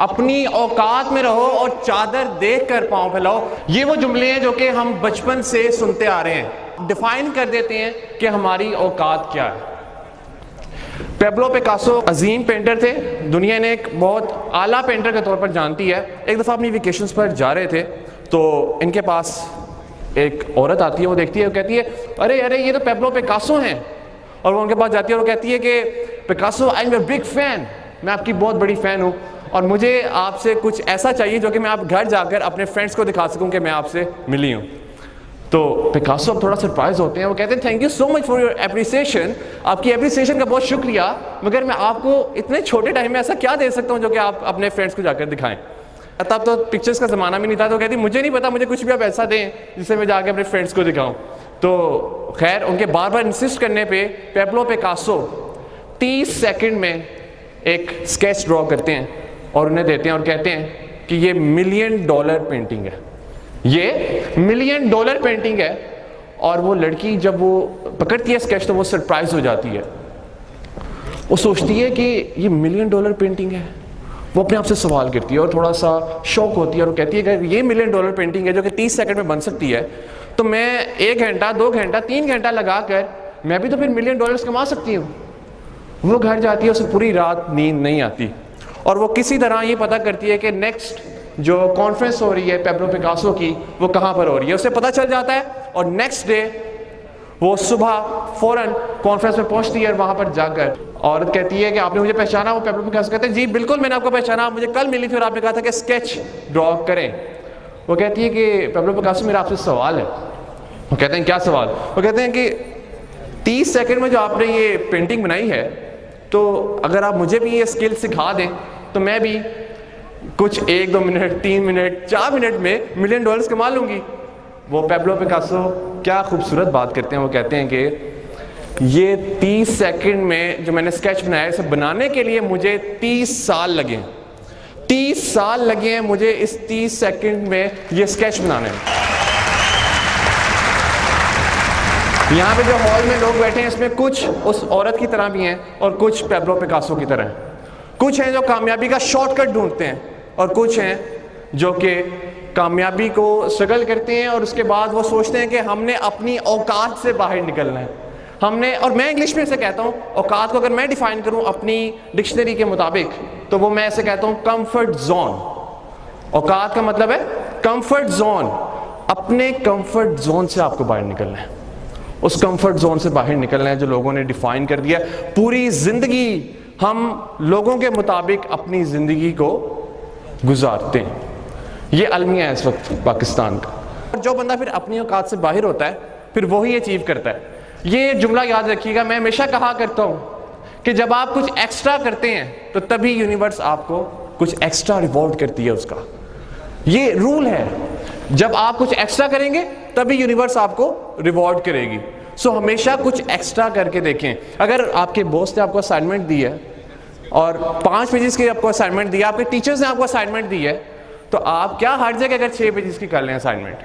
अपनी औकात में रहो और चादर देख कर पाँव फैलाओ। ये वो जुमले हैं जो कि हम बचपन से सुनते आ रहे हैं, डिफाइन कर देते हैं कि हमारी औकात क्या है। पेब्लो पिकासो अजीम पेंटर थे, दुनिया ने एक बहुत आला पेंटर के तौर पर जानती है। एक दफ़ा अपनी वेकेशंस पर जा रहे थे तो इनके पास एक औरत आती है, वो देखती है, वो कहती है अरे अरे ये तो पेब्लो पिकासो हैं। और वो उनके पास जाती है और वो कहती है कि Picasso I am your big fan, मैं आपकी बहुत बड़ी फ़ैन हूँ और मुझे आपसे कुछ ऐसा चाहिए जो कि मैं आप घर जाकर अपने फ्रेंड्स को दिखा सकूँ कि मैं आपसे मिली हूँ। तो पिकासो अब थोड़ा सरप्राइज होते हैं, वो कहते हैं thank you so much for your appreciation, आपकी एप्रिसिएशन का बहुत शुक्रिया, मगर मैं आपको इतने छोटे टाइम में ऐसा क्या दे सकता हूँ जो कि आप अपने फ्रेंड्स को जाकर दिखाएं। तब तो पिक्चर्स का ज़माना भी नहीं था, तो कहती मुझे नहीं पता, मुझे कुछ भी आप ऐसा दें जिससे मैं जाकर अपने फ्रेंड्स को दिखाऊँ। तो खैर उनके बार बार इंसिस्ट करने पर पेब्लो पिकासो 30 सेकेंड में एक स्केच ड्रॉ करते हैं और उन्हें देते हैं और कहते हैं कि ये $1 मिलियन पेंटिंग है, ये $1 मिलियन पेंटिंग है। और वो लड़की जब वो पकड़ती है स्केच तो वो सरप्राइज हो जाती है, वो सोचती है कि ये $1 मिलियन पेंटिंग है। वो अपने आप से सवाल करती है और थोड़ा सा शौक होती है और वो कहती है कि ये $1 मिलियन पेंटिंग है जो कि 30 सेकंड में बन सकती है, तो मैं 1 घंटा 2 घंटा 3 घंटा लगा कर मैं भी तो फिर $1 मिलियन कमा सकती हूँ। वो घर जाती है, उसे पूरी रात नींद नहीं आती और वो किसी तरह ये पता करती है कि नेक्स्ट जो कॉन्फ्रेंस हो रही है पेब्लो पिकासो की वो कहाँ पर हो रही है। उसे पता चल जाता है और नेक्स्ट डे वो सुबह फ़ौरन कॉन्फ्रेंस में पहुंचती है और वहाँ पर जाकर औरत कहती है कि आपने मुझे पहचाना। वो पेब्लो पिकासो कहते हैं जी बिल्कुल मैंने आपको पहचाना, आप मुझे कल मिली थी और आपने कहा था कि स्केच ड्रॉ करें। वो कहती है कि पेब्लो पिकासो मेरा आपसे सवाल है। वो कहते हैं क्या सवाल? वो कहते हैं कि 30 सेकंड में जो आपने ये पेंटिंग बनाई है, तो अगर आप मुझे भी ये स्किल सिखा दें तो मैं भी कुछ 1-2 मिनट 3 मिनट 4 मिनट में $1 मिलियन कमा लूँगी। वो पेब्लो पिकासो क्या खूबसूरत बात करते हैं, वो कहते हैं कि ये 30 सेकंड में जो मैंने स्केच बनाया इसे बनाने के लिए मुझे 30 साल लगे, 30 साल लगे हैं मुझे इस 30 सेकंड में ये स्केच बनाने में। यहाँ पे जो हॉल में लोग बैठे हैं इसमें कुछ उस औरत की तरह भी हैं और कुछ पेब्लो पिकासो की तरह हैं। कुछ हैं जो कामयाबी का शॉर्टकट ढूंढते हैं और कुछ हैं जो कि कामयाबी को स्ट्रगल करते हैं और उसके बाद वो सोचते हैं कि हमने अपनी औकात से बाहर निकलना है। हमने, और मैं इंग्लिश में इसे कहता हूँ, औकात को अगर मैं डिफाइन करूँ अपनी डिक्शनरी के मुताबिक तो वो मैं ऐसे कहता हूँ कंफर्ट जोन। औकात का मतलब है कंफर्ट जोन। अपने कंफर्ट जोन से आपको बाहर निकलना है, उस कंफर्ट जोन से बाहर निकलना है जो लोगों ने डिफाइन कर दिया। पूरी जिंदगी हम लोगों के मुताबिक अपनी जिंदगी को गुजारते हैं, ये अलमिया है इस वक्त पाकिस्तान का। और जो बंदा फिर अपनी औकात से बाहर होता है फिर वही अचीव करता है। ये जुमला याद रखिएगा, मैं हमेशा कहा करता हूँ कि जब आप कुछ एक्स्ट्रा करते हैं तो तभी यूनिवर्स आपको कुछ एक्स्ट्रा रिवॉर्ड करती है उसका। ये रूल है, जब आप कुछ एक्स्ट्रा करेंगे तभी यूनिवर्स आपको रिवॉर्ड करेगी। सो हमेशा कुछ एक्स्ट्रा करके देखें। अगर आपके बॉस ने आपको असाइनमेंट दी है और 5 पेजेस की आपको असाइनमेंट दी है, आपके टीचर्स ने आपको असाइनमेंट दी है, तो आप क्या हर्ज है कि अगर 6 पेजेस की कर लें असाइनमेंट।